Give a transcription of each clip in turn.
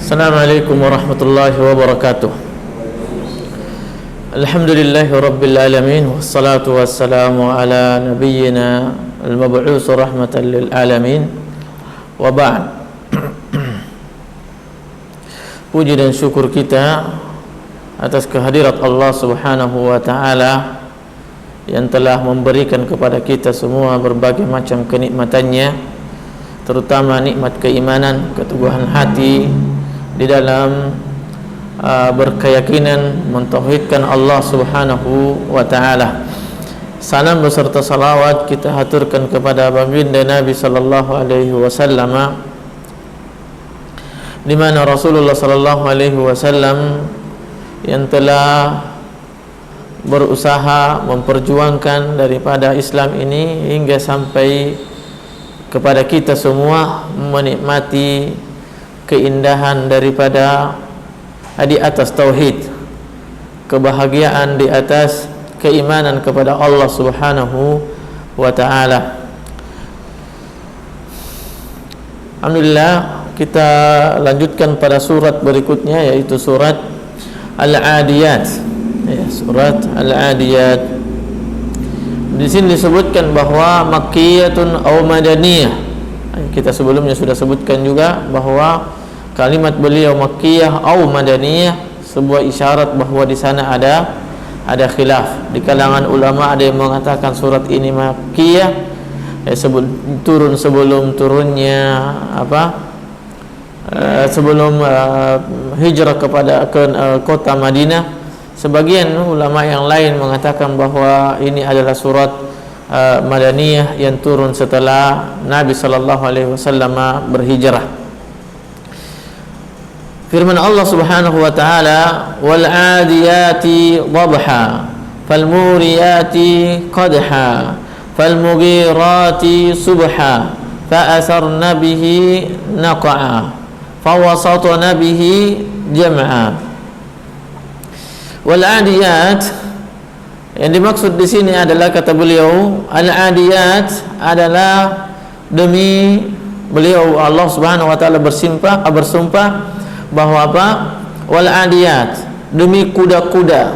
Assalamualaikum warahmatullahi wabarakatuh. Alhamdulillahi rabbil alamin, wassalatu wassalamu ala nabiyyina al-mab'us rahmatan lil alamin. Wa ba'd. Puji dan syukur kita atas kehadirat Allah Subhanahu wa taala yang telah memberikan kepada kita semua berbagai macam kenikmatannya, terutama nikmat keimanan, keteguhan hati di dalam berkeyakinan mentauhidkan Allah Subhanahu wa taala. Salam beserta salawat kita haturkan kepada baginda Nabi sallallahu alaihi wasallam, di mana Rasulullah sallallahu alaihi wasallam yang telah berusaha memperjuangkan daripada Islam ini hingga sampai kepada kita semua, menikmati keindahan daripada di atas tauhid, kebahagiaan di atas keimanan kepada Allah Subhanahu wa taala. Alhamdulillah, kita lanjutkan pada surat berikutnya, yaitu surat Al-Adiyat. Surat Al-Adiyat. Di sini disebutkan bahwa makkiyatun aw madaniyah. Kita sebelumnya sudah sebutkan juga bahwa kalimat beliau makkiyah atau madaniyah sebuah isyarat bahwa di sana ada khilaf di kalangan ulama. Ada yang mengatakan surat ini makkiyah, turun sebelum turunnya sebelum hijrah ke kota Madinah. Sebagian ulama yang lain mengatakan bahwa ini adalah surat Madaniyah yang turun setelah Nabi sallallahu alaihi wasallam berhijrah. Firman Allah Subhanahu wa taala, wal 'adiyati dhabha fal muriyati qadha fal mughirati subha fa asarna bihi naq'a fa wasatna bihi jam'a. Wal 'adiyat, yang dimaksud di sini adalah, kata beliau, al-adiyat adalah demi beliau Allah Subhanahu wa taala bersumpah bahwa apa? Wal adiyat, demi kuda-kuda,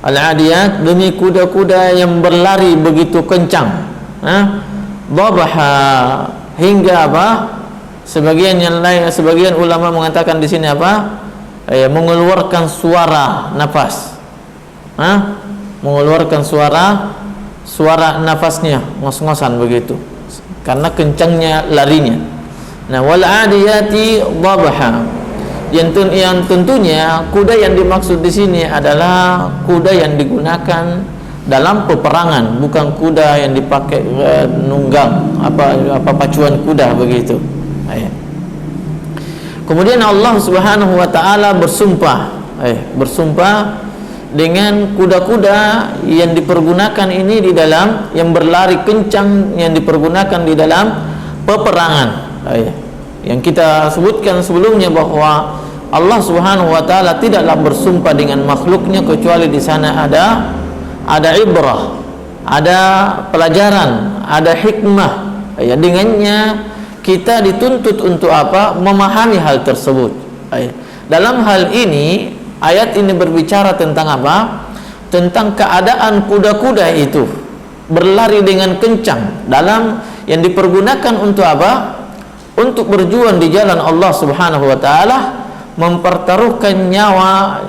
al-adiyat demi kuda-kuda yang berlari begitu kencang, dhabha, hingga apa? Sebagian ulama mengatakan di sini apa? Mengeluarkan suara nafas. Mengeluarkan suara nafasnya, ngos-ngosan begitu, karena kencangnya larinya. Nah, wal adiyati dhabha, yang tentunya kuda yang dimaksud di sini adalah kuda yang digunakan dalam peperangan, bukan kuda yang dipakai nunggang pacuan kuda begitu. Kemudian Allah Subhanahu wa taala bersumpah dengan kuda-kuda yang dipergunakan ini di dalam, yang berlari kencang, yang dipergunakan di dalam peperangan. Yang kita sebutkan sebelumnya bahwa Allah Subhanahu wa taala tidaklah bersumpah dengan makhluknya kecuali di sana ada ibrah, ada pelajaran, ada hikmah. Dengannya kita dituntut untuk apa? Memahami hal tersebut. Dalam hal ini, ayat ini berbicara tentang apa? Tentang keadaan kuda-kuda itu berlari dengan kencang dalam yang dipergunakan untuk apa? Untuk berjuang di jalan Allah Subhanahu wa taala, mempertaruhkan nyawa,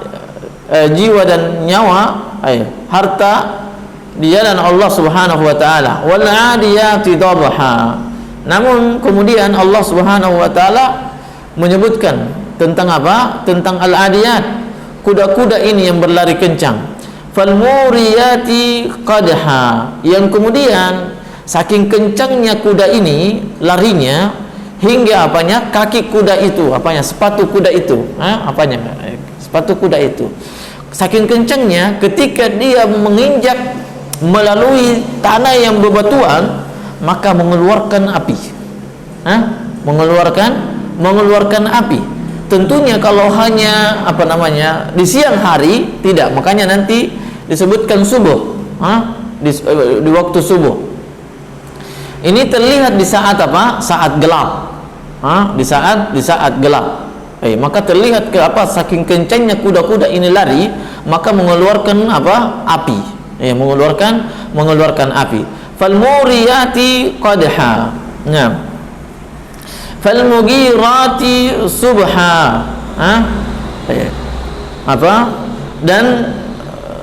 jiwa dan nyawa, harta di jalan Allah Subhanahu wa taala. Wal 'adiyati dhabha. Namun kemudian Allah Subhanahu wa taala menyebutkan tentang apa? Tentang al-adiyat, kuda-kuda ini yang berlari kencang. Fal muriyati qadha, yang kemudian saking kencangnya kuda ini larinya hingga apanya? Kaki kuda itu, sepatu kuda itu, sepatu kuda itu saking kencangnya, ketika dia menginjak melalui tanah yang bebatuan, maka mengeluarkan api. Mengeluarkan api. Tentunya kalau hanya di siang hari tidak, makanya nanti disebutkan subuh, di waktu subuh. Ini terlihat di saat apa? Saat gelap. Di saat gelap. Maka terlihat ke apa, saking kencangnya kuda-kuda ini lari, maka mengeluarkan apa, api, mengeluarkan api. Falmuriyati qadha, nah, falmugirati subha, apa, dan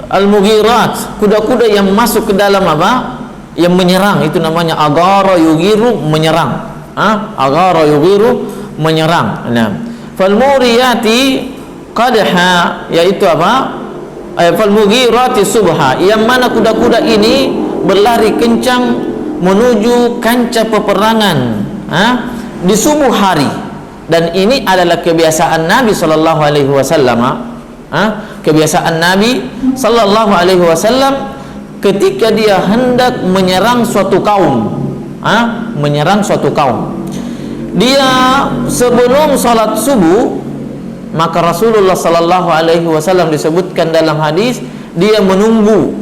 al-mugirat, kuda-kuda yang masuk ke dalam apa, yang menyerang, itu namanya agara yugiru, menyerang. Agara yugiru, menyerang. Nah, falmuriyati qadha, yaitu apa, falmugirati subha, yang mana kuda-kuda ini berlari kencang menuju kancah peperangan di subuh hari. Dan ini adalah kebiasaan Nabi sallallahu alaihi wasallam. Kebiasaan Nabi sallallahu alaihi wasallam ketika dia hendak menyerang suatu kaum, menyerang suatu kaum, dia sebelum salat subuh, maka Rasulullah sallallahu alaihi wasallam disebutkan dalam hadis, dia menunggu,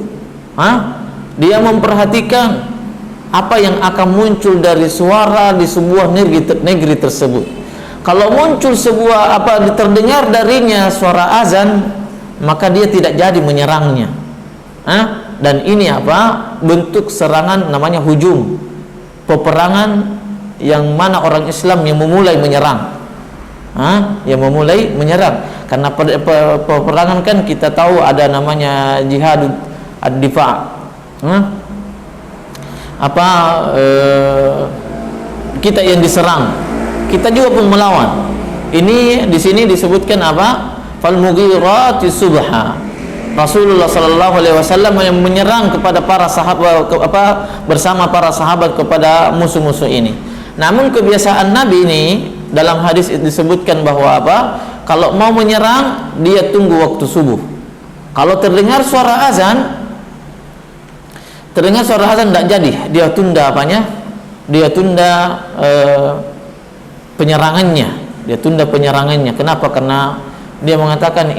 dia memperhatikan apa yang akan muncul dari suara di sebuah negeri tersebut. Kalau muncul sebuah apa, terdengar darinya suara azan, maka dia tidak jadi menyerangnya. Dan ini apa, bentuk serangan, namanya hujum, peperangan yang mana orang Islam yang memulai menyerang, yang memulai menyerang. Karena peperangan kan kita tahu ada namanya jihad ad-difa', kita yang diserang, kita juga pun melawan. Ini di sini disebutkan apa, falmughirati subha, Rasulullah sallallahu alaihi wasallam yang menyerang kepada para sahabat, bersama para sahabat kepada musuh-musuh ini. Namun kebiasaan Nabi ini dalam hadis disebutkan bahwa apa, kalau mau menyerang dia tunggu waktu subuh. Kalau terdengar suara azan, tidak jadi, dia tunda apanya? Dia tunda penyerangannya. Kenapa? Karena dia mengatakan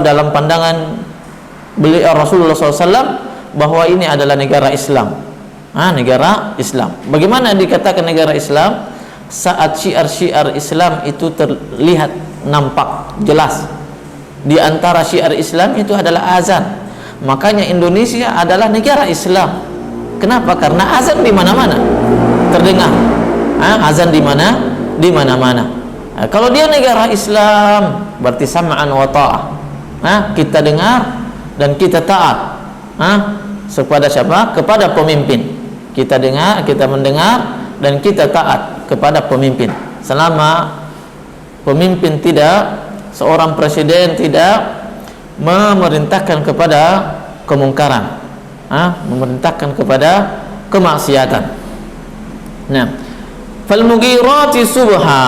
dalam pandangan beliau Rasulullah SAW bahwa ini adalah negara Islam. Negara Islam. Bagaimana dikatakan negara Islam? Saat syiar-syiar Islam itu terlihat, nampak jelas. Di antara syiar Islam itu adalah azan. Makanya Indonesia adalah negara Islam. Kenapa? Karena azan di mana-mana terdengar. Azan di mana-mana. Kalau dia negara Islam, berarti sam'an wa ta'ah. Kita dengar dan kita taat. Kepada siapa? Kepada pemimpin. Kita dengar, kita mendengar, dan kita taat kepada pemimpin. Selama pemimpin tidak, seorang presiden tidak memerintahkan kepada kemungkaran, memerintahkan kepada kemaksiatan. Nah, falmughirati subha,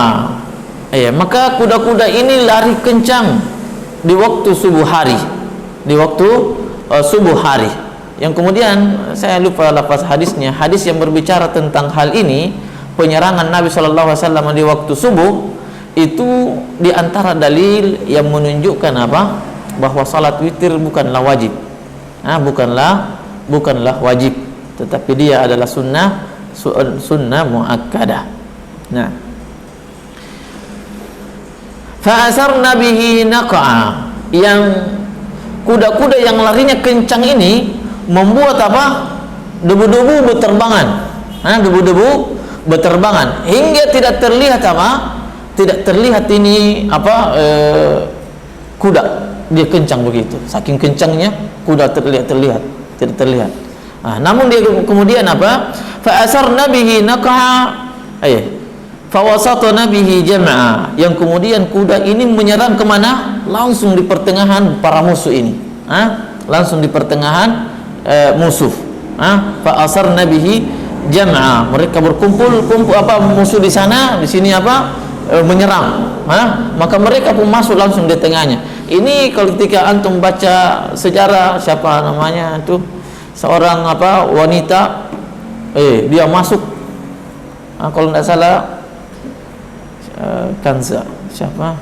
maka kuda-kuda ini lari kencang di waktu subuh hari, subuh hari. Yang kemudian saya lupa lafaz hadisnya, hadis yang berbicara tentang hal ini, penyerangan Nabi SAW di waktu subuh, itu diantara dalil yang menunjukkan apa, bahwa salat witir bukanlah wajib, bukanlah wajib, tetapi dia adalah sunnah muakkadah. Nah, fa'asarna bihi naq'a, yang kuda-kuda yang larinya kencang ini membuat apa, debu-debu berterbangan, berterbangan hingga tidak terlihat ini kuda, dia kencang begitu, saking kencangnya kuda tidak terlihat. Namun dia kemudian apa, fa'asarna bihi naq'a, fawasatna bihi jam'a, yang kemudian kuda ini menyerang kemana? Langsung di pertengahan para musuh ini, langsung di pertengahan musuh. Fa'asarna bihi jam'a, mereka berkumpul musuh di sana, di sini menyerang. Maka mereka pun masuk langsung di tengahnya. Ini kalau ketika antum baca sejarah, siapa namanya itu, seorang wanita, dia masuk, kalau tidak salah Kanza, siapa,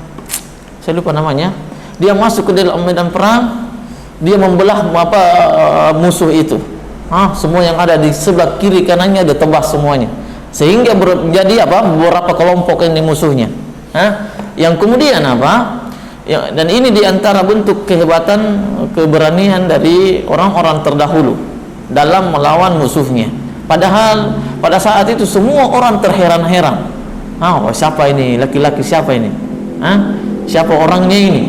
saya lupa namanya, dia masuk ke dalam medan perang, dia membelah musuh itu, semua yang ada di sebelah kiri kanannya dia tebas semuanya, sehingga menjadi beberapa kelompok yang di musuhnya. Yang kemudian apa? Ya, dan ini diantara bentuk kehebatan, keberanian dari orang-orang terdahulu dalam melawan musuhnya. Padahal pada saat itu semua orang terheran-heran. Siapa ini? Laki-laki siapa ini? Siapa orangnya ini?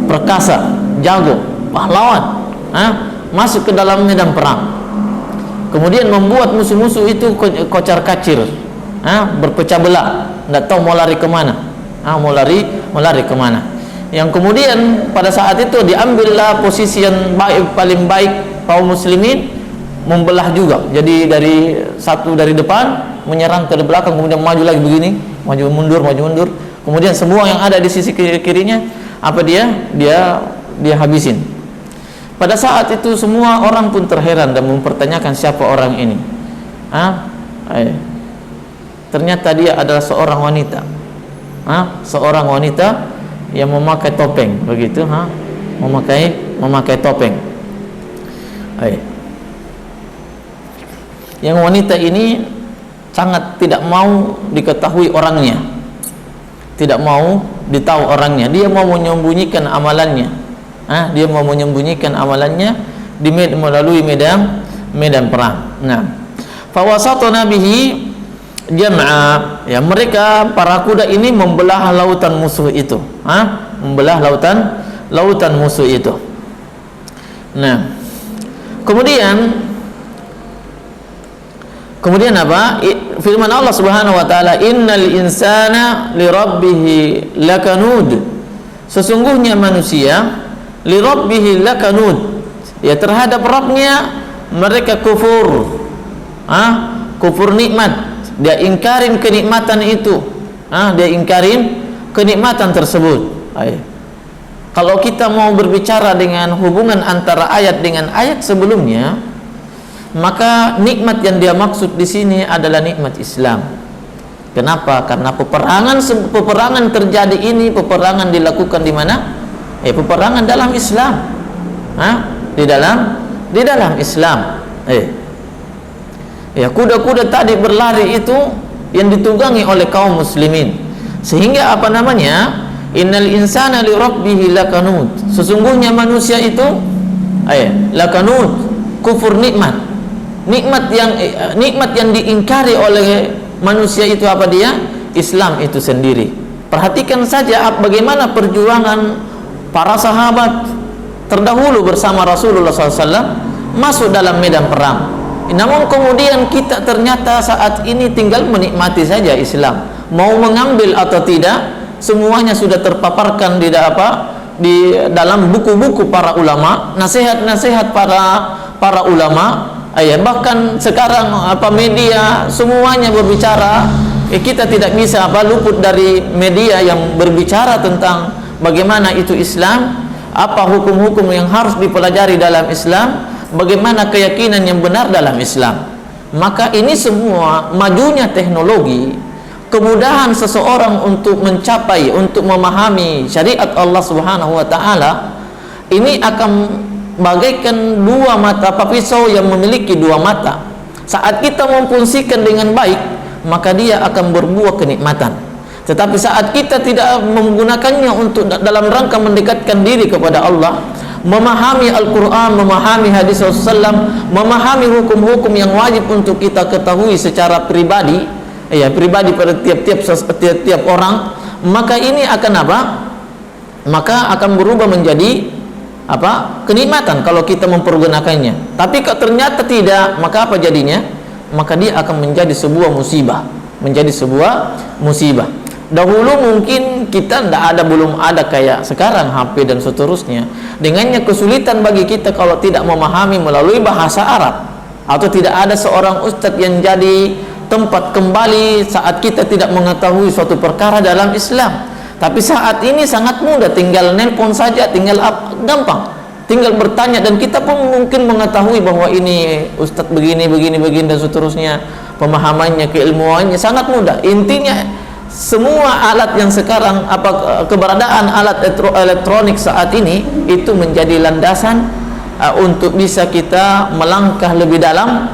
Perkasa, jago, pahlawan. Masuk ke dalam medan perang. Kemudian membuat musuh-musuh itu kocar-kacir, berpecah belah, nggak tahu mau lari kemana, mau lari kemana. Yang kemudian pada saat itu diambillah posisi yang paling baik kaum muslimin, membelah juga. Jadi dari depan menyerang ke belakang, kemudian maju lagi begini, maju mundur. Kemudian semua yang ada di sisi kirinya dia habisin. Pada saat itu semua orang pun terheran dan mempertanyakan siapa orang ini. Ternyata dia adalah seorang wanita. Seorang wanita yang memakai topeng, begitu, memakai topeng. Yang wanita ini sangat tidak mau diketahui orangnya, tidak mau ditahu orangnya. Dia mau menyembunyikan amalannya. Dia mau menyembunyikan amalannya melalui medan perang. Fawasatuna bihi jam'a, ya, mereka para kuda ini membelah lautan musuh itu, membelah lautan musuh itu. Kemudian apa? Firman Allah Subhanahu wa taala, innal insana lirabbih lakanud, sesungguhnya manusia lirabbih lakanud, ya, terhadap Rabbnya mereka kufur, kufur nikmat. Dia ingkarin kenikmatan itu, dia ingkarin kenikmatan tersebut. Kalau kita mau berbicara dengan hubungan antara ayat dengan ayat sebelumnya, maka nikmat yang dia maksud di sini adalah nikmat Islam. Kenapa? Karena peperangan terjadi ini, peperangan dilakukan di mana? Peperangan dalam Islam, di dalam Islam. Ya, kuda-kuda tadi berlari itu yang ditunggangi oleh kaum muslimin, sehingga innal insana li rabbih lakanud, sesungguhnya manusia itu lakanud, kufur nikmat yang diingkari oleh manusia itu apa dia? Islam itu sendiri. Perhatikan saja bagaimana perjuangan para sahabat terdahulu bersama Rasulullah SAW masuk dalam medan perang. Namun kemudian kita ternyata saat ini tinggal menikmati saja Islam. Mau mengambil atau tidak, semuanya sudah terpaparkan di dalam buku-buku para ulama, nasihat-nasihat para ulama. Bahkan sekarang media semuanya berbicara. Kita tidak bisa luput dari media yang berbicara tentang bagaimana itu Islam, apa hukum-hukum yang harus dipelajari dalam Islam, bagaimana keyakinan yang benar dalam Islam. Maka ini semua majunya teknologi, kemudahan seseorang untuk mencapai, untuk memahami syariat Allah Subhanahu wa taala, ini akan bagaikan dua mata pisau yang memiliki dua mata. Saat kita memfungsikan dengan baik, maka dia akan berbuah kenikmatan. Tetapi saat kita tidak menggunakannya untuk dalam rangka mendekatkan diri kepada Allah, memahami Al-Quran, memahami hadis Rasulullah, memahami hukum-hukum yang wajib untuk kita ketahui secara pribadi, pribadi pada tiap orang, maka ini akan apa? Maka akan berubah menjadi kenikmatan kalau kita mempergunakannya. Tapi kalau ternyata tidak, maka apa jadinya? Maka dia akan menjadi sebuah musibah, Dahulu mungkin kita belum ada kayak sekarang HP dan seterusnya. Dengannya kesulitan bagi kita kalau tidak memahami melalui bahasa Arab, atau tidak ada seorang ustadz yang jadi tempat kembali saat kita tidak mengetahui suatu perkara dalam Islam. Tapi saat ini sangat mudah, tinggal nelpon saja, gampang, tinggal bertanya, dan kita pun mungkin mengetahui bahwa ini ustadz begini dan seterusnya. Pemahamannya, keilmuannya sangat mudah. Intinya semua alat yang sekarang, keberadaan alat elektronik saat ini itu menjadi landasan untuk bisa kita melangkah lebih dalam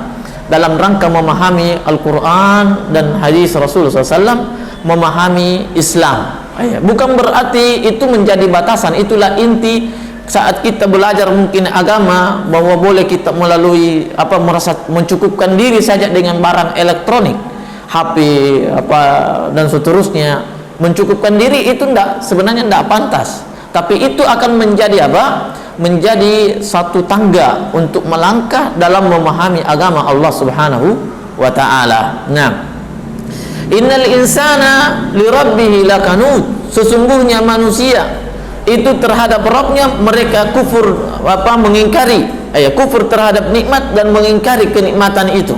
rangka memahami Al-Quran dan hadis Rasulullah SAW, memahami Islam. Bukan berarti itu menjadi batasan. Itulah inti saat kita belajar mungkin agama, bahwa boleh kita melalui merasa mencukupkan diri saja dengan barang elektronik, HP dan seterusnya. Mencukupkan diri itu sebenarnya tidak pantas. Tapi itu akan menjadi menjadi satu tangga untuk melangkah dalam memahami agama Allah Subhanahu wa ta'ala. Nah, innal insana lirabbih lakanud, sesungguhnya manusia itu terhadap Rabbnya mereka kufur, mengingkari, kufur terhadap nikmat dan mengingkari kenikmatan itu,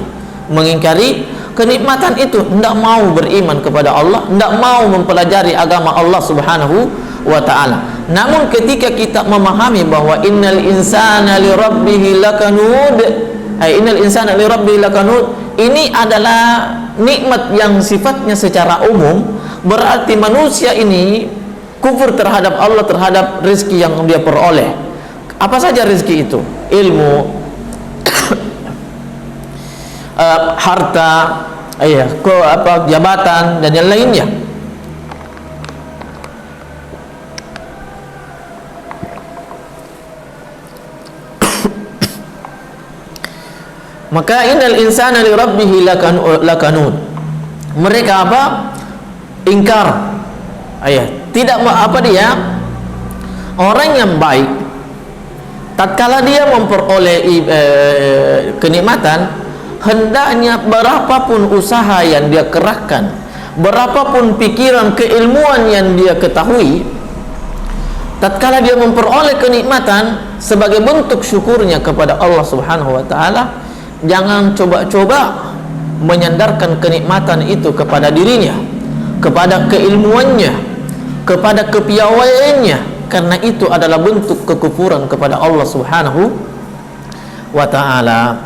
tidak mau beriman kepada Allah, tidak mau mempelajari agama Allah Subhanahu wa ta'ala. Namun ketika kita memahami bahwa innal insana lirabbih lakanud, ini adalah nikmat yang sifatnya secara umum, berarti manusia ini kufur terhadap Allah, terhadap rezeki yang dia peroleh. Apa saja rezeki itu? Ilmu, harta, jabatan dan yang lainnya. Maka innal insana li rabbih lakanud, mereka ingkar, tidak dia orang yang baik tatkala dia memperoleh kenikmatan, hendaknya berapapun usaha yang dia kerahkan, berapapun pikiran keilmuan yang dia ketahui, tatkala dia memperoleh kenikmatan sebagai bentuk syukurnya kepada Allah Subhanahu wa ta'ala, jangan coba-coba menyandarkan kenikmatan itu kepada dirinya, kepada keilmuannya, kepada kepiawaiannya, karena itu adalah bentuk kekufuran kepada Allah Subhanahu wa ta'ala.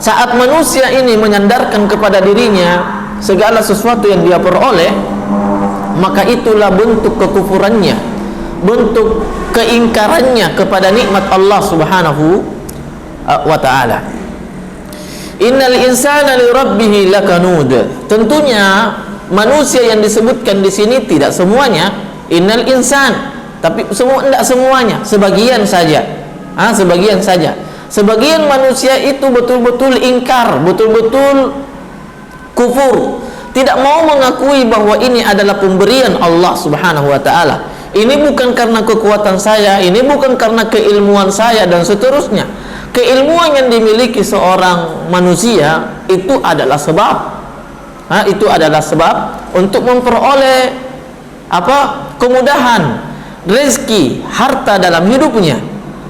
Saat manusia ini menyandarkan kepada dirinya segala sesuatu yang dia peroleh, maka itulah bentuk kekufurannya, bentuk keingkarannya kepada nikmat Allah Subhanahu wa ta'ala. Innal insana li rabbih lakanud, tentunya manusia yang disebutkan di sini tidak semuanya innal insan, tapi tidak semuanya, sebagian saja. Sebagian manusia itu betul-betul ingkar, betul-betul kufur, tidak mau mengakui bahwa ini adalah pemberian Allah Subhanahu wa ta'ala. Ini bukan karena kekuatan saya, ini bukan karena keilmuan saya dan seterusnya. Keilmuan yang dimiliki seorang manusia itu adalah sebab, untuk memperoleh kemudahan, rezeki, harta dalam hidupnya.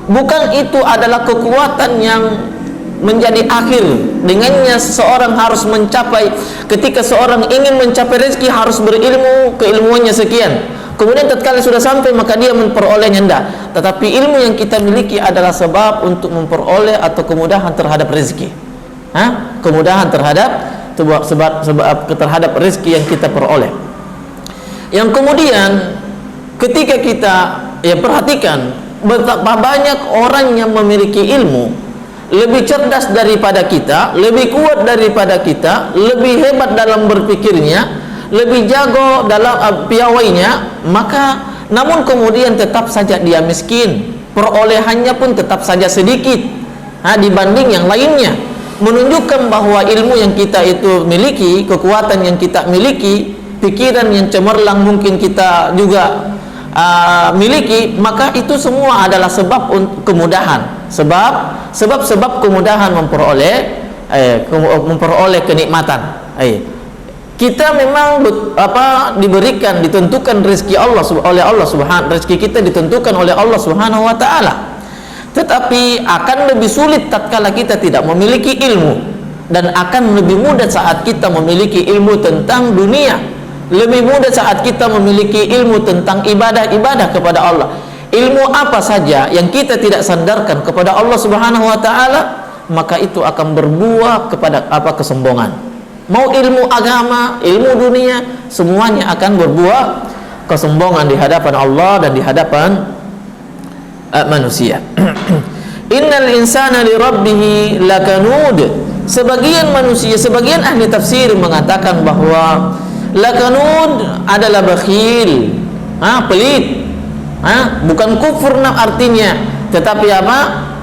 Bukan itu adalah kekuatan yang menjadi akhir, dengannya seseorang harus mencapai. Ketika seorang ingin mencapai rezeki harus berilmu, keilmuannya sekian, kemudian tatkala sudah sampai maka dia memperolehnya. Tetapi ilmu yang kita miliki adalah sebab untuk memperoleh atau kemudahan terhadap rezeki, kemudahan terhadap terhadap rezeki yang kita peroleh. Yang kemudian ketika kita perhatikan betapa banyak orang yang memiliki ilmu, lebih cerdas daripada kita, lebih kuat daripada kita, lebih hebat dalam berpikirnya, lebih jago dalam piawainya, maka namun kemudian tetap saja dia miskin, perolehannya pun tetap saja sedikit dibanding yang lainnya, menunjukkan bahwa ilmu yang kita itu miliki, kekuatan yang kita miliki, pikiran yang cemerlang mungkin kita juga miliki, maka itu semua adalah sebab kemudahan, sebab kemudahan memperoleh kenikmatan. Kita memang diberikan, ditentukan rezeki oleh Allah Subhanahu, rezeki kita ditentukan oleh Allah Subhanahu wa ta'ala. Tetapi akan lebih sulit tatkala kita tidak memiliki ilmu, dan akan lebih mudah saat kita memiliki ilmu tentang dunia, lebih mudah saat kita memiliki ilmu tentang ibadah-ibadah kepada Allah. Ilmu apa saja yang kita tidak sandarkan kepada Allah Subhanahu wa ta'ala, maka itu akan berbuah kepada kesombongan. Mau ilmu agama, ilmu dunia, semuanya akan berbuah kesombongan di hadapan Allah dan di hadapan manusia. Innal insana li rabbih lakanud. Sebagian manusia, sebagian ahli tafsir mengatakan bahwa Lakanud adalah bakhil, pelit. Bukan kufur artinya, tetapi apa?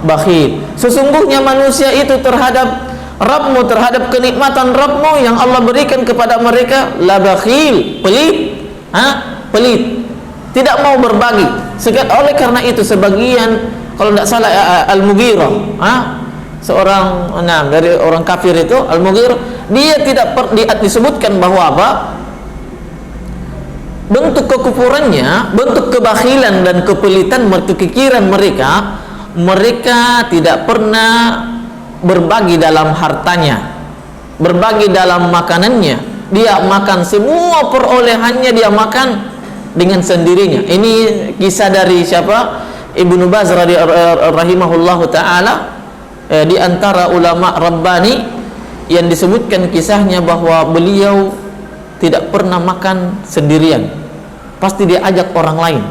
Bakhil. Sesungguhnya manusia itu terhadap Rabbmu, terhadap kenikmatan Rabbmu yang Allah berikan kepada mereka, la bakhil, pelit. Pelit, tidak mau berbagi. Oleh karena itu sebagian, kalau tidak salah Al-Mughirah, seorang dari orang kafir itu, Al-Mughirah, dia tidak disebutkan bahwa apa? Bentuk kekufurannya, bentuk kebakhilan dan kepelitan, kekikiran mereka tidak pernah berbagi dalam hartanya, berbagi dalam makanannya. Dia makan semua perolehannya, dia makan dengan sendirinya. Ini kisah dari siapa? Ibnu Baz rahimahullahu taala, di antara ulama Rabbani yang disebutkan kisahnya bahwa beliau tidak pernah makan sendirian. Pasti dia ajak orang lain.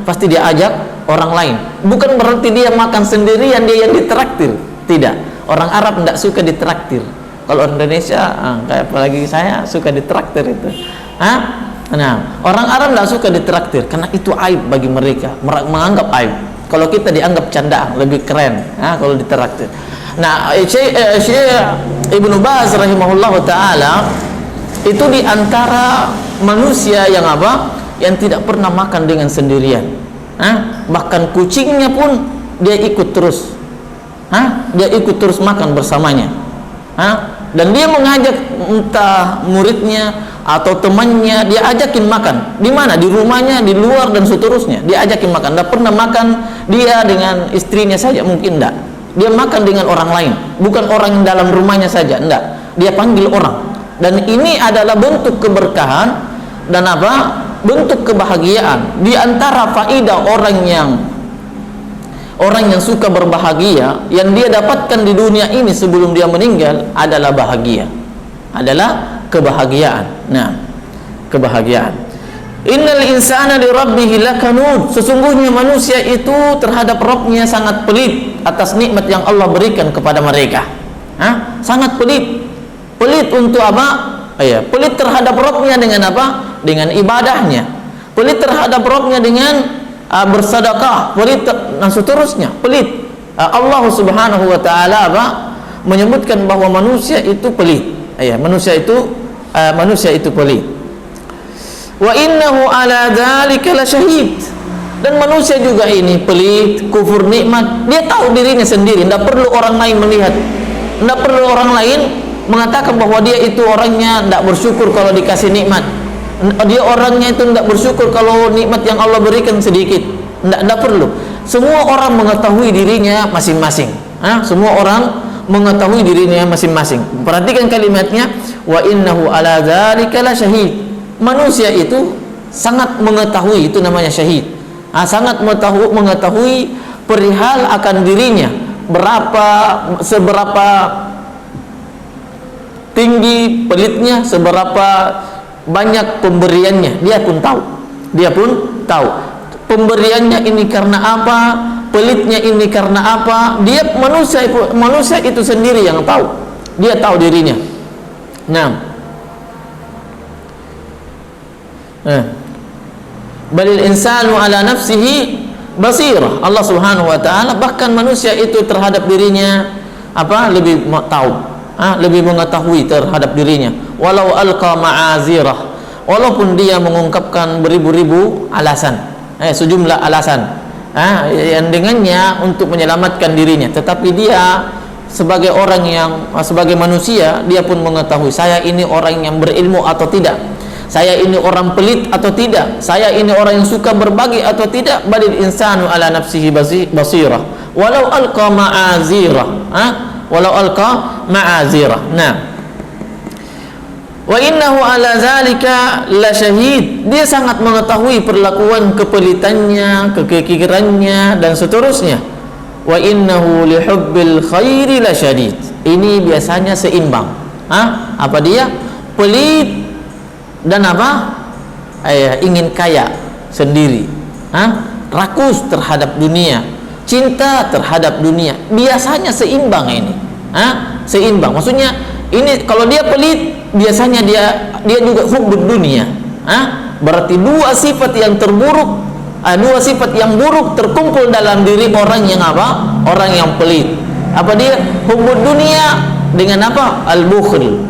Pasti dia ajak orang lain. Bukan berarti dia makan sendirian, dia yang ditraktir. Tidak. Orang Arab tidak suka ditraktir. Kalau Indonesia, kayak apalagi saya suka ditraktir itu. Nah, orang Arab tidak suka ditraktir karena itu aib bagi mereka. Menganggap aib. Kalau kita dianggap candaan, lebih keren. Kalau ditraktir. Nah, Syekh Ibnu Baz rahimahullahu taala itu di antara manusia yang apa? Yang tidak pernah makan dengan sendirian. Bahkan kucingnya pun dia ikut terus. Dia ikut terus makan bersamanya. Dan dia mengajak entah muridnya atau temannya, dia ajakin makan. Di mana? Di rumahnya, di luar dan seterusnya. Dia ajakin makan. Tidak pernah makan dia dengan istrinya saja, mungkin tidak. Dia makan dengan orang lain, bukan orang yang dalam rumahnya saja, tidak. Dia panggil orang. Dan ini adalah bentuk keberkahan dan apa? Bentuk kebahagiaan. Di antara faedah orang yang suka berbahagia, yang dia dapatkan di dunia ini sebelum dia meninggal adalah bahagia, adalah kebahagiaan. Nah, kebahagiaan. Innal insana li rabbih lakanud. Sesungguhnya manusia itu terhadap Rabbnya sangat pelit atas nikmat yang Allah berikan kepada mereka. Sangat pelit. Pelit untuk apa? Pelit terhadap Rabbnya dengan apa? Dengan ibadahnya. Pelit terhadap Rabbnya dengan bersedekah. Pelit dan seterusnya. Pelit. Allah Subhanahu wa taala menyebutkan bahwa manusia itu pelit. Manusia itu pelit. Wa innahu ala dzalika lasyahid. Dan manusia juga ini pelit, kufur nikmat. Dia tahu dirinya sendiri, tidak perlu orang lain melihat. Tidak perlu orang lain mengatakan bahwa dia itu orangnya tidak bersyukur kalau dikasih nikmat. Dia orangnya itu tidak bersyukur kalau nikmat yang Allah berikan sedikit. Tidak perlu. Semua orang mengetahui dirinya masing-masing. Semua orang mengetahui dirinya masing-masing. Perhatikan kalimatnya, wa innahu ala dzalika lasyahid. Manusia itu sangat mengetahui, itu namanya syahid. Sangat mengetahui perihal akan dirinya, seberapa tinggi pelitnya, seberapa banyak pemberiannya, dia pun tahu. Pemberiannya ini karena apa, pelitnya ini karena apa. Dia manusia itu sendiri yang tahu. Dia tahu dirinya. Balil insanu ala nafsihi basirah. Allah Subhanahu wa taala bahkan manusia itu terhadap dirinya lebih tahu. Lebih mengetahui terhadap dirinya. Walau alqa ma'azirah, walaupun dia mengungkapkan beribu-ribu alasan, sejumlah alasan, yang dengannya untuk menyelamatkan dirinya, tetapi dia sebagai orang sebagai manusia, dia pun mengetahui saya ini orang yang berilmu atau tidak, saya ini orang pelit atau tidak, saya ini orang yang suka berbagi atau tidak. Balil insanu ala nafsihi basirah walau alqa ma'azirah. Wa innahu ala zalika lasyahid. Dia sangat mengetahui perlakuan kepelitannya, kekikirannya dan seterusnya. Wa innahu lihubbil khairi lasyadid. Ini biasanya seimbang. Apa dia? Pelit dan ingin kaya sendiri. Rakus terhadap dunia, cinta terhadap dunia. Biasanya seimbang ini. Seimbang. Maksudnya ini kalau dia pelit, biasanya dia juga hubbud dunia. Berarti dua sifat yang terburuk, dua sifat yang buruk terkumpul dalam diri orang yang apa? Orang yang pelit. Apa dia? Hubbud dunia dengan apa? Al-bukhl.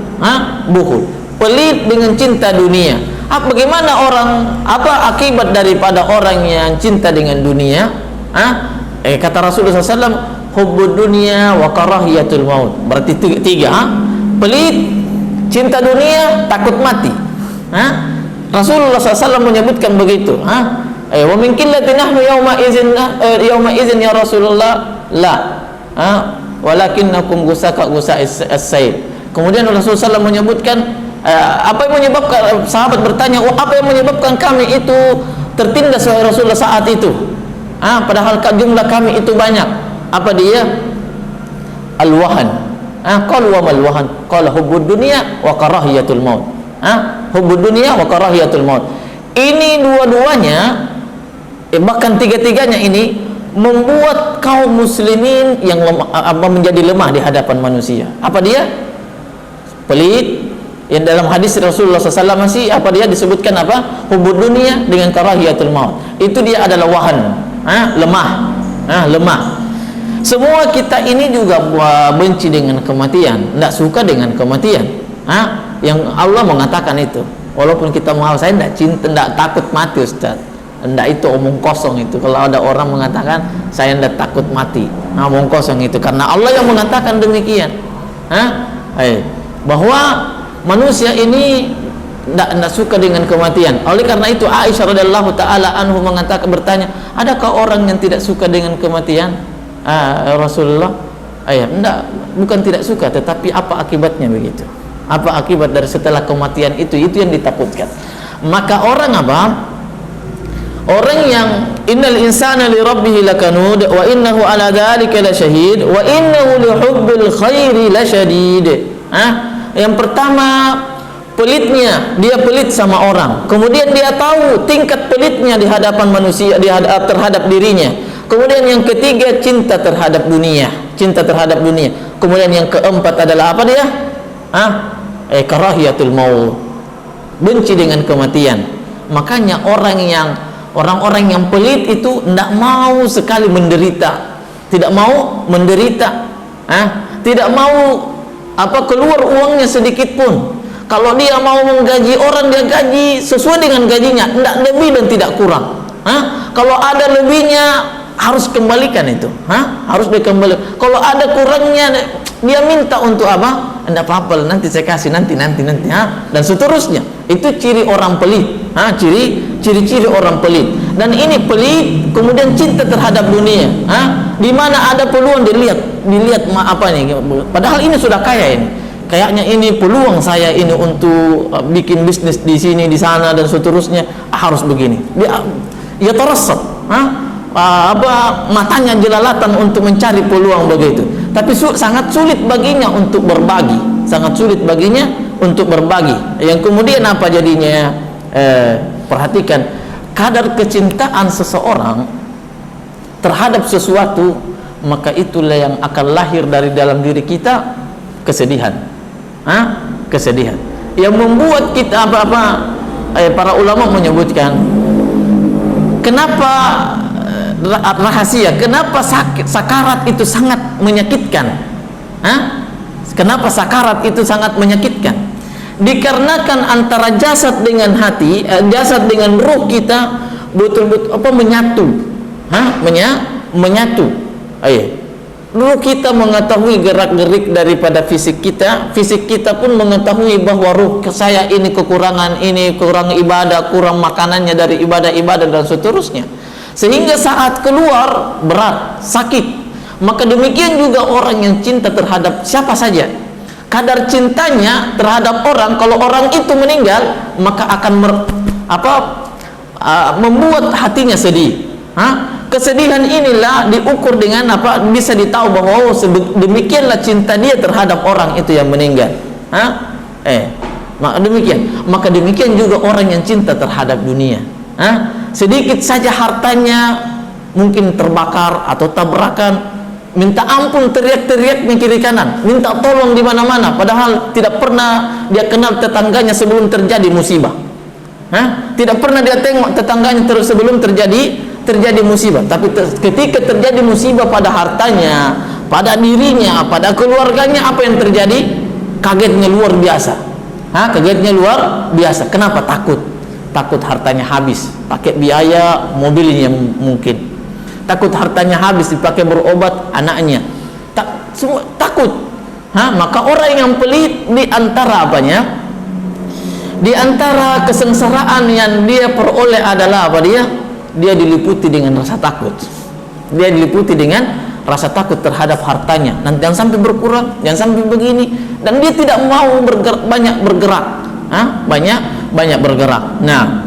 Bukhl. Pelit dengan cinta dunia. Bagaimana orang, apa akibat daripada orang yang cinta dengan dunia? Kata Rasulullah SAW, hubbud dunia wa karahiyatul maut. Berarti tiga. Pelit, cinta dunia, takut mati. Rasulullah SAW menyebutkan begitu. Wa min qillatin nahnu yawma idzin ya Rasulullah, la. Walakinnakum gusaka as-sayl. Kemudian Rasulullah SAW menyebutkan, apa yang menyebabkan, sahabat bertanya, apa yang menyebabkan kami itu tertindas oleh Rasulullah saat itu? Padahal jumlah kami itu banyak. Apa dia? Al-wahan. Qala wa mal wahan? Qala hubbud dunya wa karahiyatul maut. Hubbud dunya wa karahiyatul maut. Ini dua-duanya, bahkan tiga-tiganya ini membuat kaum muslimin yang menjadi lemah di hadapan manusia. Apa dia? Pelit. Yang dalam hadis Rasulullah SAW masih apa dia disebutkan apa? Hubbud dunia dengan karahiyatul maut. Itu dia adalah wahan, lemah, lemah. Semua kita ini juga benci dengan kematian, tidak suka dengan kematian. Yang Allah mengatakan itu. Walaupun kita mau, saya tidak cinta, tidak takut mati, Ustaz. Tidak, itu omong kosong itu. Kalau ada orang mengatakan saya tidak takut mati, omong kosong itu. Karena Allah yang mengatakan demikian. Bahwa manusia ini tidak suka dengan kematian. Oleh karena itu Aisyah radhiyallahu taala anhu bertanya, adakah orang yang tidak suka dengan kematian? Rasulullah, tidak, bukan tidak suka, tetapi apa akibatnya begitu? Apa akibat dari setelah kematian itu yang ditakutkan. Maka orang apa? Orang yang innal insana li rabbih lakanud wa innahu ala dzalika lasyahid wa innahu li hubbil khairi lasyadid. Yang pertama, pelitnya, dia pelit sama orang. Kemudian dia tahu tingkat pelitnya di hadapan manusia, terhadap dirinya. Kemudian yang ketiga, cinta terhadap dunia, cinta terhadap dunia. Kemudian yang keempat adalah apa dia? Karahiyatul maut, benci dengan kematian. Makanya orang-orang yang pelit itu tidak mau sekali menderita, tidak mau menderita, tidak mau keluar uangnya sedikit pun. Kalau dia mau menggaji orang, dia gaji sesuai dengan gajinya, tidak lebih dan tidak kurang. Kalau ada lebihnya harus kembalikan itu, harus dikembalikan. Kalau ada kurangnya, dia minta untuk apa? Tidak apa-apa, nanti saya kasih, nanti, dan seterusnya. Itu ciri orang pelit, ciri-ciri orang pelit. Dan ini pelit, kemudian cinta terhadap dunia. Di mana ada peluang dilihat apa nih? Padahal ini sudah kaya ini. Kayaknya ini peluang saya ini untuk bikin bisnis di sini, di sana dan seterusnya. Harus begini. Dia terasat, matanya jelalatan untuk mencari peluang begitu. Tapi sangat sulit baginya untuk berbagi, sangat sulit baginya untuk berbagi. Yang kemudian apa jadinya? Perhatikan kadar kecintaan seseorang terhadap sesuatu, maka itulah yang akan lahir dari dalam diri kita kesedihan. Kesedihan yang membuat kita para ulama menyebutkan kenapa rahasia, kenapa sakarat itu sangat menyakitkan. Kenapa sakarat itu sangat menyakitkan? Dikarenakan antara jasad dengan hati, jasad dengan ruh kita betul-betul menyatu, menyatu. Ruh kita mengetahui gerak-gerik daripada fisik kita pun mengetahui bahwa ruh saya ini kekurangan, ini kurang ibadah, kurang makanannya dari ibadah-ibadah dan seterusnya. Sehingga saat keluar berat, sakit. Maka demikian juga orang yang cinta terhadap siapa saja. Kadar cintanya terhadap orang, kalau orang itu meninggal, maka akan membuat hatinya sedih. Kesedihan inilah diukur dengan apa? Bisa ditahu bahwa demikianlah cinta dia terhadap orang itu yang meninggal. Maka demikian juga orang yang cinta terhadap dunia. Sedikit saja hartanya mungkin terbakar atau tabrakan, minta ampun, teriak-teriak di kiri kanan, minta tolong di mana-mana, padahal tidak pernah dia kenal tetangganya sebelum terjadi musibah. Tidak pernah dia tengok tetangganya sebelum terjadi musibah. Tapi ketika terjadi musibah pada hartanya, pada dirinya, pada keluarganya, apa yang terjadi? Kagetnya luar biasa. Kagetnya luar biasa. Kenapa? Takut hartanya habis, pakai biaya mobilnya mungkin. Takut hartanya habis dipakai berobat anaknya. Semua takut. Maka orang yang pelit di antara apanya? Di antara kesengsaraan yang dia peroleh adalah apa dia? Dia diliputi dengan rasa takut. Dia diliputi dengan rasa takut terhadap hartanya. Nanti jangan sampai berkurang, jangan sampai begini. Dan dia tidak mau banyak bergerak. Banyak bergerak. Nah,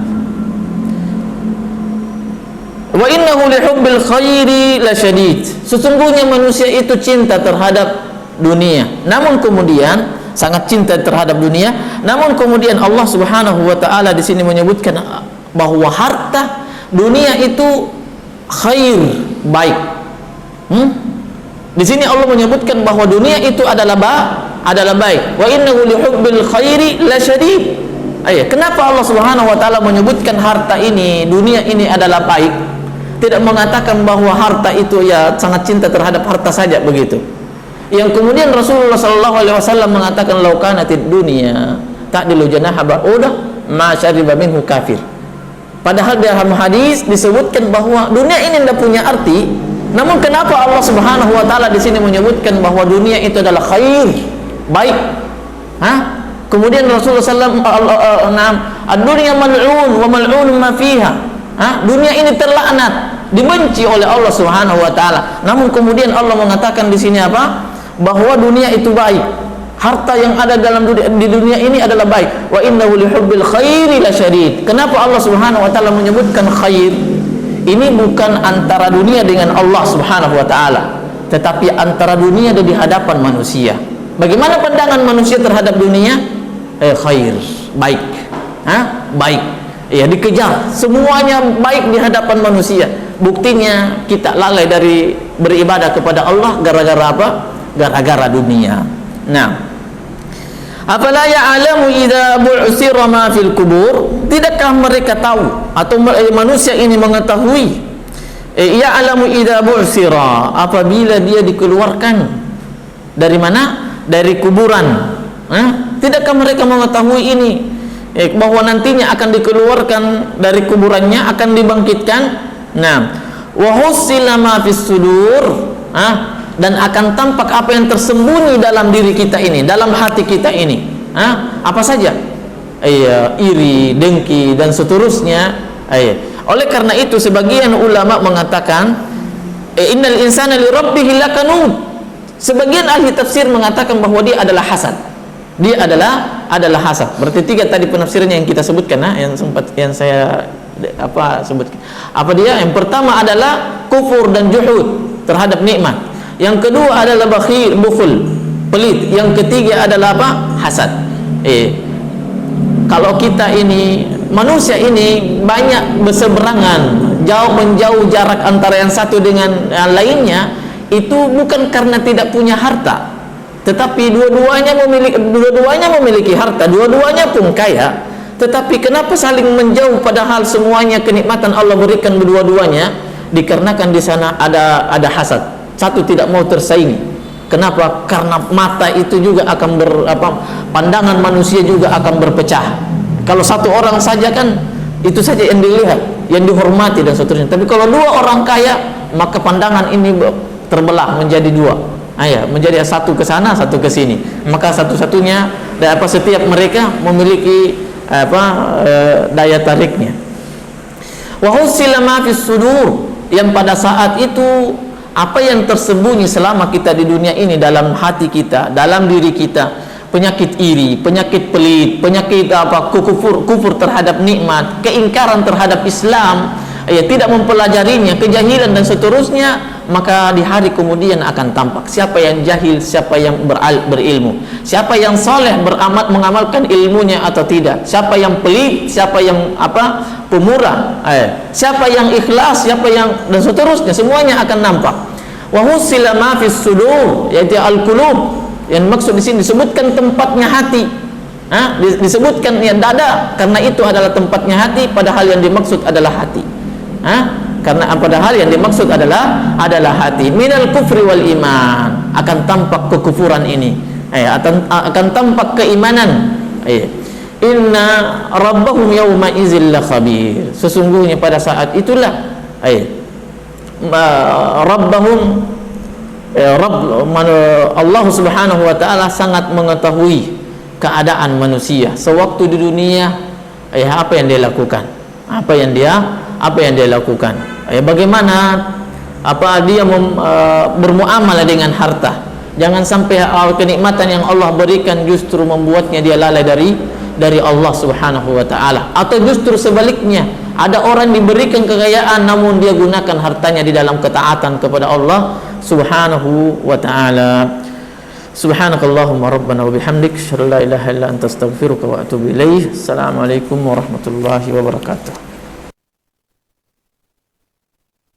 wa innahu lihubbil khairi lasyadid. Sesungguhnya manusia itu cinta terhadap dunia. Namun kemudian sangat cinta terhadap dunia. Namun kemudian Allah Subhanahu wa taala di sini menyebutkan bahwa harta dunia itu khair, baik. Di sini Allah menyebutkan bahwa dunia itu adalah baik. Wa innahu lihubbil khairi lasyadid. Kenapa Allah Subhanahu wa taala menyebutkan harta ini, dunia ini adalah baik? Tidak mengatakan bahwa harta itu ya sangat cinta terhadap harta saja begitu. Yang kemudian Rasulullah sallallahu alaihi wasallam mengatakan law kanatid dunya ta'dilu janaha ba'udah ma syariba minhu kafir. Padahal dalam hadis disebutkan bahwa dunia ini tidak punya arti. Namun kenapa Allah Subhanahu wa taala di sini menyebutkan bahwa dunia itu adalah khair, baik? Kemudian Rasulullah sallallahu alaihi wasallam ad-dunya mal'un wa mal'un ma fiha. Dunia ini terlaknat, dibenci oleh Allah Subhanahu wa taala. Namun kemudian Allah mengatakan di sini apa? Bahwa dunia itu baik. Harta yang ada di dunia ini adalah baik. Wa innahu lihubbil khairi lasyadid. Kenapa Allah Subhanahu wa taala menyebutkan khair? Ini bukan antara dunia dengan Allah Subhanahu wa taala, tetapi antara dunia dan di hadapan manusia. Bagaimana pandangan manusia terhadap dunia? Khair, baik. Baik. Ya, dikejar semuanya baik di hadapan manusia. Buktinya kita lalai dari beribadah kepada Allah gara-gara apa? Gara-gara dunia. Nah, afala ya'lamu idza bu'sira ma fil kubur? Tidakkah mereka tahu atau manusia ini mengetahui ya'lamu idza bu'sira, apabila dia dikeluarkan dari mana? Dari kuburan. Tidakkah mereka mengetahui ini? Bahwa nantinya akan dikeluarkan dari kuburannya, akan dibangkitkan. Nah, wa husila ma fis sudur, dan akan tampak apa yang tersembunyi dalam diri kita ini, dalam hati kita ini. Apa saja? Iri, dengki dan seterusnya. Oleh karena itu sebagian ulama mengatakan innal insana li rabbih lakanud. Sebagian ahli tafsir mengatakan bahwa dia adalah hasad. Dia adalah hasad. Berarti tiga tadi penafsirannya yang kita sebutkan, yang saya sebutkan. Apa dia? Yang pertama adalah kufur dan juhud terhadap nikmat. Yang kedua adalah bukhul, pelit. Yang ketiga adalah apa? Hasad. Kalau kita ini manusia ini banyak berseberangan, menjauh jarak antara yang satu dengan yang lainnya, itu bukan karena tidak punya harta. Tetapi dua-duanya memiliki harta, dua-duanya pun kaya. Tetapi kenapa saling menjauh padahal semuanya kenikmatan Allah berikan kedua-duanya? Dikarenakan di sana ada hasad. Satu tidak mau tersaingi. Kenapa? Karena mata itu juga akan pandangan manusia juga akan berpecah. Kalau satu orang saja kan itu saja yang dilihat, yang dihormati dan seterusnya. Tapi kalau dua orang kaya, maka pandangan ini terbelah menjadi dua. Menjadi satu ke sana, satu ke sini. Maka satu-satunya setiap mereka memiliki daya tariknya. Wa husila ma fis sudur, yang pada saat itu apa yang tersembunyi selama kita di dunia ini dalam hati kita, dalam diri kita, penyakit iri, penyakit pelit, penyakit kufur terhadap nikmat, keingkaran terhadap Islam, tidak mempelajarinya, kejahilan dan seterusnya, maka di hari kemudian akan tampak siapa yang jahil, siapa yang berilmu, siapa yang soleh mengamalkan ilmunya atau tidak, siapa yang pelit, siapa yang pemurah, siapa yang ikhlas, siapa yang dan seterusnya, semuanya akan nampak. Wa husila ma fis sudur, yaitu al-qulub. Yang maksud di sini disebutkan tempatnya hati. Disebutkan ya dada karena itu adalah tempatnya hati, padahal yang dimaksud adalah hati. Karena padahal yang dimaksud adalah hati. Minal kufri wal iman, akan tampak kekufuran ini. Akan tampak keimanan. Inna rabbahum yawma idzil khabir. Sesungguhnya pada saat itulah rabbahum Allah Subhanahu wa taala sangat mengetahui keadaan manusia sewaktu di dunia. Apa yang dia lakukan? Apa yang dia lakukan? Bagaimana dia bermuamalah dengan harta. Jangan sampai kenikmatan yang Allah berikan justru membuatnya dia lalai dari Allah Subhanahu wa taala, atau justru sebaliknya, ada orang diberikan kekayaan namun dia gunakan hartanya di dalam ketaatan kepada Allah Subhanahu wa taala. Subhanakallahumma rabbana wa bihamdik, asyhadu an la ilaha illa anta astaghfiruka wa atubu ilaik. Assalamualaikum warahmatullahi wabarakatuh.